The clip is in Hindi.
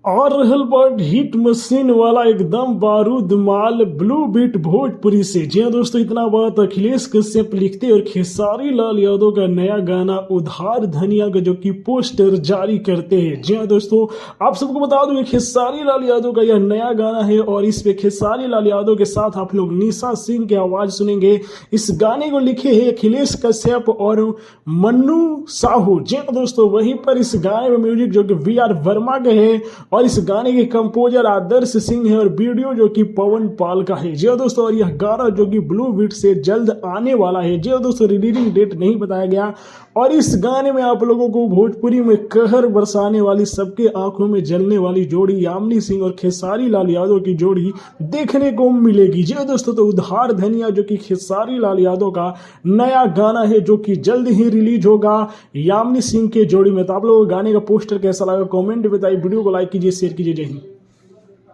और रहल बर्ड हिट मशीन वाला एकदम बारूद माल ब्लू बीट भोजपुरी से। जी हाँ दोस्तों, इतना बात अखिलेश कश्यप लिखते और खेसारी लाल यादव का नया गाना उधार धनिया का जो कि पोस्टर जारी करते हैं। जी हाँ दोस्तों, आप सबको बता दूं खेसारी लाल यादव का यह नया गाना है और इस पे खेसारी लाल यादव के साथ आप लोग निशा सिंह की आवाज सुनेंगे। इस गाने को लिखे है अखिलेश कश्यप और मन्नू साहू। जी हाँ दोस्तों, वहीं पर इस गाने में म्यूजिक जो कि वी आर वर्मा के है और इस गाने के कंपोजर आदर्श सिंह है और वीडियो जो कि पवन पाल का है। जी दोस्तों, और यह गाना जो कि ब्लू बीट से जल्द आने वाला है। जी दोस्तों, रिलीजिंग डेट नहीं बताया गया और इस गाने में आप लोगों को भोजपुरी में कहर बरसाने वाली, सबके आंखों में जलने वाली जोड़ी यामिनी सिंह और खेसारी लाल यादव की जोड़ी देखने को मिलेगी। जी दोस्तों, तो उधार धनिया जो कि खेसारी लाल यादव का नया गाना है जो कि जल्द ही रिलीज होगा यामिनी सिंह के जोड़ी में। तो आप लोगों को गाने का पोस्टर कैसा लगा कमेंट बताइए, वीडियो को लाइक कीजिए, शेयर कीजिए। जय हिंद।